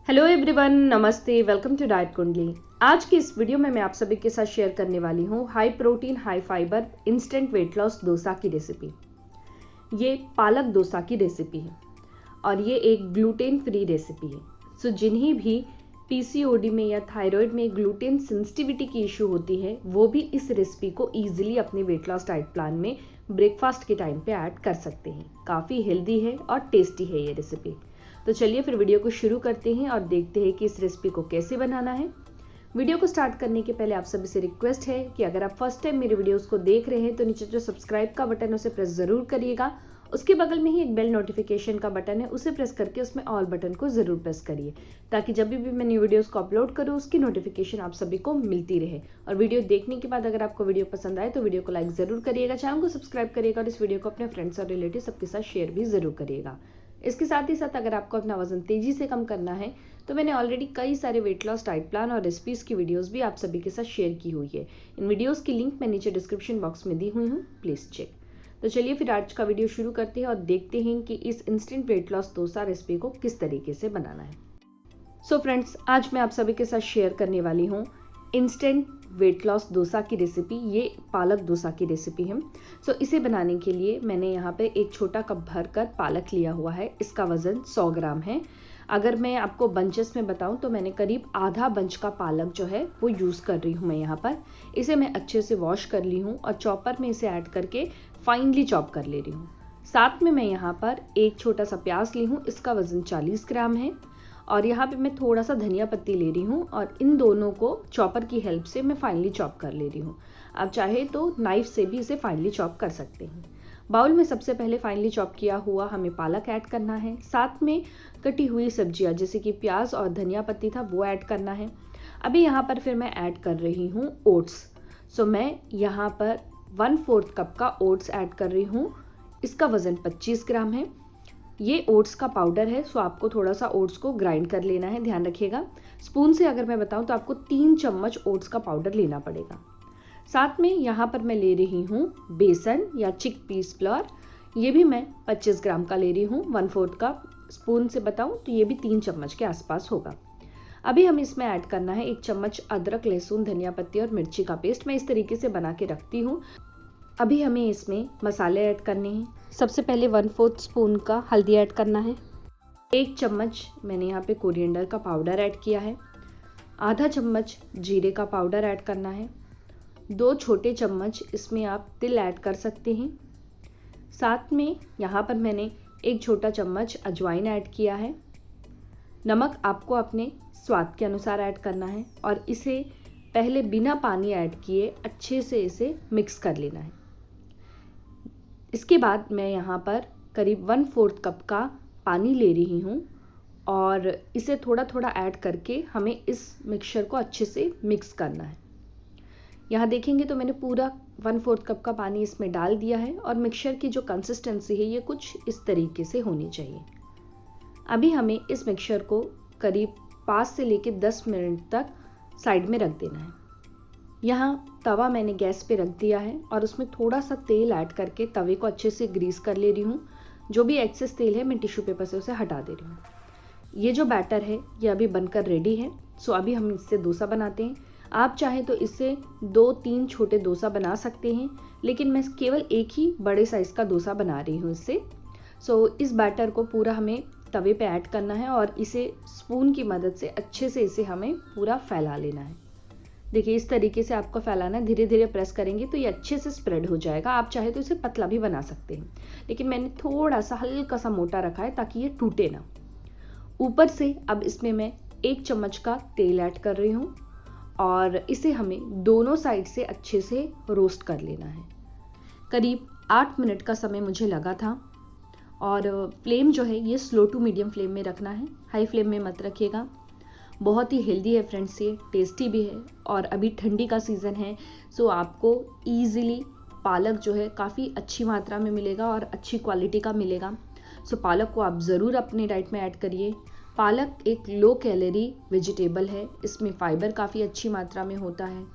Hello everyone, नमस्ते, welcome to diet कुंडली। आज की इस वीडियो में मैं आप सभी के साथ शेयर करने वाली हूँ high protein high fibre instant weight loss dosa की रेसिपी। ये पालक डोसा की रेसिपी है और ये एक ग्लूटेन फ्री रेसिपी है। सो जिन्हें भी पीसीओडी में या थायराइड में ग्लूटेन सेंसिटिविटी की इशू होती है वो भी इस रेसिपी को ईजिली अपने वेट लॉस डाइट प्लान में ब्रेकफास्ट के टाइम पे ऐड कर सकते हैं। काफ़ी हेल्दी है और टेस्टी है ये रेसिपी। तो चलिए फिर वीडियो को शुरू करते हैं और देखते हैं कि इस रेसिपी को कैसे बनाना है। वीडियो को स्टार्ट करने के पहले आप सभी से रिक्वेस्ट है कि अगर आप फर्स्ट टाइम मेरे वीडियोस को देख रहे हैं तो नीचे जो सब्सक्राइब का बटन है उसे प्रेस ज़रूर करिएगा। उसके बगल में ही एक बेल नोटिफिकेशन का बटन है, उसे प्रेस करके उसमें ऑल बटन को ज़रूर प्रेस करिए ताकि जब भी मैं न्यू वीडियोस को अपलोड करूँ उसकी नोटिफिकेशन आप सभी को मिलती रहे। और वीडियो देखने के बाद अगर आपको वीडियो पसंद आए तो वीडियो को लाइक ज़रूर करिएगा, चैनल को सब्सक्राइब करिएगा और इस वीडियो को अपने फ्रेंड्स और रिलेटिव सबके साथ शेयर भी ज़रूर करिएगा। इसके साथ ही साथ अगर आपको अपना वजन तेजी से कम करना है तो मैंने ऑलरेडी कई सारे वेट लॉस डाइट प्लान और रेसिपीज की वीडियोस भी आप सभी के साथ शेयर की हुई है। इन वीडियोस की लिंक मैं नीचे डिस्क्रिप्शन बॉक्स में दी हुई हूँ, प्लीज चेक। तो चलिए फिर आज का वीडियो शुरू करते हैं और देखते हैं कि इस instant weight loss dosa recipe को किस तरीके से बनाना है। सो फ्रेंड्स, आज मैं आप सभी के साथ शेयर करने वाली हूँ इंस्टेंट वेट लॉस डोसा की रेसिपी। ये पालक डोसा की रेसिपी है। सो इसे बनाने के लिए मैंने यहाँ पे एक छोटा कप भर कर पालक लिया हुआ है। इसका वजन 100 ग्राम है। अगर मैं आपको बंचेस में बताऊं तो मैंने करीब आधा बंच का पालक जो है वो यूज़ कर रही हूँ मैं यहाँ पर। इसे मैं अच्छे से वॉश कर ली हूँ और चॉपर में इसे ऐड करके फाइनली चॉप कर ले रही हूँ। साथ में मैं यहाँ पर एक छोटा सा प्याज ली हूँ, इसका वजन 40 ग्राम है। और यहाँ पे मैं थोड़ा सा धनिया पत्ती ले रही हूँ और इन दोनों को चॉपर की हेल्प से मैं फाइनली चॉप कर ले रही हूँ। आप चाहे तो नाइफ से भी इसे फाइनली चॉप कर सकते हैं। बाउल में सबसे पहले फाइनली चॉप किया हुआ हमें पालक ऐड करना है। साथ में कटी हुई सब्जियाँ जैसे कि प्याज और धनिया पत्ती था वो ऐड करना है। अभी यहाँ पर फिर मैं ऐड कर रही हूँ ओट्स। सो मैं यहाँ पर 1/4 कप का ओट्स ऐड कर रही हूँ। इसका वजन 25 ग्राम है। ये ओट्स का पाउडर है, सो आपको थोड़ा सा ओट्स को ग्राइंड कर लेना है, ध्यान रखिएगा। स्पून से अगर मैं बताऊं तो आपको 3 चम्मच ओट्स का पाउडर लेना पड़ेगा। साथ में यहाँ पर मैं ले रही हूँ बेसन या चिक पीस फ्लोर। ये भी मैं 25 ग्राम का ले रही हूँ, 1/4 कप। स्पून से बताऊं तो ये भी 3 चम्मच के आसपास होगा। अभी हमें इसमें ऐड करना है 1 चम्मच अदरक, लहसुन, धनिया पत्ती और मिर्ची का पेस्ट। मैं इस तरीके से बना के रखती हूँ। अभी हमें इसमें मसाले ऐड करने हैं। सबसे पहले 1/4 स्पून का हल्दी ऐड करना है। 1 चम्मच मैंने यहाँ पे कोरिएंडर का पाउडर ऐड किया है। आधा चम्मच जीरे का पाउडर ऐड करना है। 2 छोटे चम्मच इसमें आप तिल ऐड कर सकते हैं। साथ में यहाँ पर मैंने 1 छोटा चम्मच अजवाइन ऐड किया है। नमक आपको अपने स्वाद के अनुसार ऐड करना है और इसे पहले बिना पानी ऐड किए अच्छे से इसे मिक्स कर लेना है। इसके बाद मैं यहाँ पर करीब 1/4 कप का पानी ले रही हूँ और इसे थोड़ा थोड़ा ऐड करके हमें इस मिक्सचर को अच्छे से मिक्स करना है। यहाँ देखेंगे तो मैंने पूरा 1/4 कप का पानी इसमें डाल दिया है और मिक्सचर की जो कंसिस्टेंसी है ये कुछ इस तरीके से होनी चाहिए। अभी हमें इस मिक्सचर को करीब 5 से लेकर 10 मिनट तक साइड में रख देना है। यहाँ तवा मैंने गैस पे रख दिया है और उसमें थोड़ा सा तेल ऐड करके तवे को अच्छे से ग्रीस कर ले रही हूँ। जो भी एक्सेस तेल है मैं टिश्यू पेपर से उसे हटा दे रही हूँ। ये जो बैटर है ये अभी बनकर रेडी है। सो अभी हम इससे डोसा बनाते हैं। आप चाहें तो इससे 2-3 छोटे डोसा बना सकते हैं, लेकिन मैं केवल एक ही बड़े साइज़ का डोसा बना रही हूँ इससे। सो इस बैटर को पूरा हमें तवे पे ऐड करना है और इसे स्पून की मदद से अच्छे से इसे हमें पूरा फैला लेना है। देखिए इस तरीके से आपको फैलाना है। धीरे धीरे प्रेस करेंगे तो ये अच्छे से स्प्रेड हो जाएगा। आप चाहे तो इसे पतला भी बना सकते हैं, लेकिन मैंने थोड़ा सा हल्का सा मोटा रखा है ताकि ये टूटे ना। ऊपर से अब इसमें मैं 1 चम्मच का तेल ऐड कर रही हूँ और इसे हमें दोनों साइड से अच्छे से रोस्ट कर लेना है। करीब 8 मिनट का समय मुझे लगा था और फ्लेम जो है ये स्लो टू मीडियम फ्लेम में रखना है, हाई फ्लेम में मत रखिएगा। बहुत ही हेल्दी है फ्रेंड्स, ये टेस्टी भी है और अभी ठंडी का सीज़न है। सो आपको ईजिली पालक जो है काफ़ी अच्छी मात्रा में मिलेगा और अच्छी क्वालिटी का मिलेगा। सो पालक को आप ज़रूर अपने डाइट में ऐड करिए। पालक एक लो कैलोरी वेजिटेबल है, इसमें फाइबर काफ़ी अच्छी मात्रा में होता है।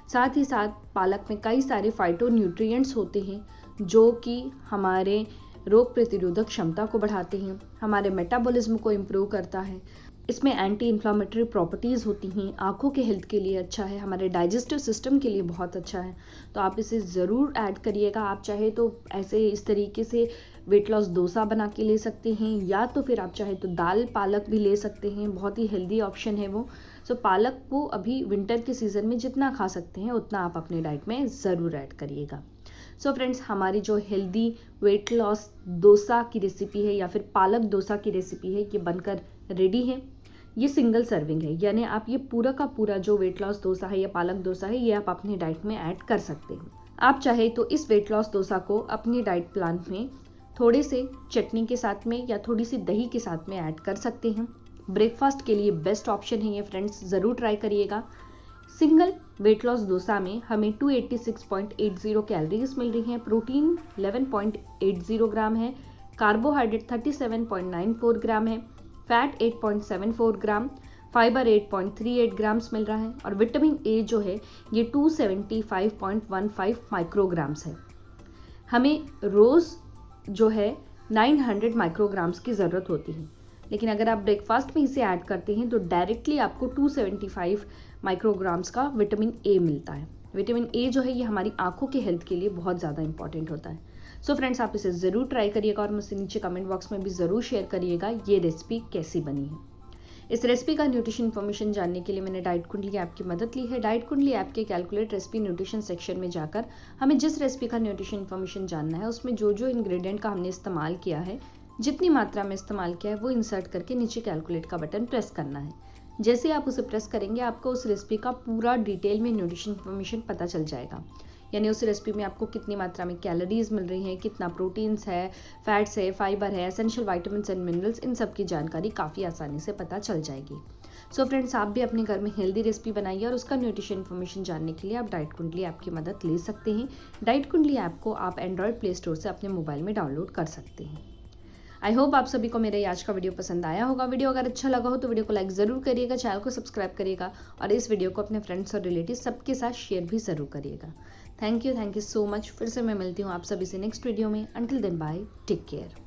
साथ ही साथ पालक में कई सारे फाइटो न्यूट्रिएंट्स होते हैं जो कि हमारे रोग प्रतिरोधक क्षमता को बढ़ाते हैं, हमारे मेटाबॉलिज्म को इम्प्रूव करता है। इसमें एंटी इन्फ्लामेटरी प्रॉपर्टीज़ होती हैं, आँखों के हेल्थ के लिए अच्छा है, हमारे डाइजेस्टिव सिस्टम के लिए बहुत अच्छा है। तो आप इसे ज़रूर ऐड करिएगा। आप चाहे तो ऐसे इस तरीके से वेट लॉस डोसा बना के ले सकते हैं, या तो फिर आप चाहे तो दाल पालक भी ले सकते हैं, बहुत ही हेल्दी ऑप्शन है वो। सो पालक को अभी विंटर के सीज़न में जितना खा सकते हैं उतना आप अपने डाइट में ज़रूर ऐड करिएगा। सो फ्रेंड्स, हमारी जो हेल्दी वेट लॉस डोसा की रेसिपी है या फिर पालक डोसा की रेसिपी है, ये बनकर रेडी है। ये सिंगल सर्विंग है, यानी आप ये पूरा का पूरा जो वेट लॉस डोसा है या पालक डोसा है, ये आप अपनी डाइट में ऐड कर सकते हैं। आप चाहे तो इस वेट लॉस डोसा को अपनी डाइट प्लान में थोड़े से चटनी के साथ में या थोड़ी सी दही के साथ में ऐड कर सकते हैं। ब्रेकफास्ट के लिए बेस्ट ऑप्शन है ये फ्रेंड्स, ज़रूर ट्राई करिएगा। सिंगल वेट लॉस डोसा में हमें 286.80 कैलोरीज मिल रही हैं, प्रोटीन 11.80 ग्राम है, कार्बोहाइड्रेट 37.94 ग्राम है, फैट 8.74 ग्राम, फाइबर 8.38 ग्राम्स मिल रहा है, और विटामिन ए जो है ये 275.15 माइक्रोग्राम्स है। हमें रोज़ जो है 900 माइक्रोग्राम्स की ज़रूरत होती है, लेकिन अगर आप ब्रेकफास्ट में इसे ऐड करते हैं तो डायरेक्टली आपको 275 माइक्रोग्राम्स का विटामिन ए मिलता है। विटामिन ए जो है ये हमारी आंखों के हेल्थ के लिए बहुत ज़्यादा इंपॉर्टेंट होता है। सो फ्रेंड्स, आप इसे ज़रूर ट्राई करिएगा और मुझसे नीचे कमेंट बॉक्स में भी ज़रूर शेयर करिएगा ये रेसिपी कैसी बनी है। इस रेसिपी का न्यूट्रिशन इन्फॉर्मेशन जानने के लिए मैंने डाइट कुंडली ऐप की मदद ली है। डाइट कुंडली ऐप के कैलकुलेट रेसिपी न्यूट्रिशन सेक्शन में जाकर हमें जिस रेसिपी का न्यूट्रिशन इन्फॉर्मेशन जानना है, उसमें जो जो इंग्रेडिएंट का हमने इस्तेमाल किया है, जितनी मात्रा में इस्तेमाल किया है, वो इंसर्ट करके नीचे कैलकुलेट का बटन प्रेस करना है। जैसे आप उसे प्रेस करेंगे आपको उस रेसिपी का पूरा डिटेल में न्यूट्रिशन इन्फॉर्मेशन पता चल जाएगा, यानी उस रेसिपी में आपको कितनी मात्रा में कैलोरीज मिल रही हैं, कितना प्रोटीन्स है, फैट्स है, फाइबर है, एसेंशियल विटामिन्स एंड मिनरल्स, इन सब की जानकारी काफ़ी आसानी से पता चल जाएगी। सो फ्रेंड्स, आप भी अपने घर में हेल्दी रेसिपी बनाइए और उसका न्यूट्रिशन इन्फॉर्मेशन जानने के लिए आप डाइट कुंडली ऐप की मदद ले सकते हैं। डाइट कुंडली ऐप को आप एंड्रॉयड प्ले स्टोर से अपने मोबाइल में डाउनलोड कर सकते हैं। आई होप आप सभी को मेरा आज का वीडियो पसंद आया होगा। वीडियो अगर अच्छा लगा हो तो वीडियो को लाइक ज़रूर करिएगा, चैनल को सब्सक्राइब करिएगा और इस वीडियो को अपने फ्रेंड्स और रिलेटिव सबके साथ शेयर भी ज़रूर करिएगा। Thank you so much. फिर से मैं मिलती हूँ आप सभी से नेक्स्ट वीडियो में। Until then bye, take care.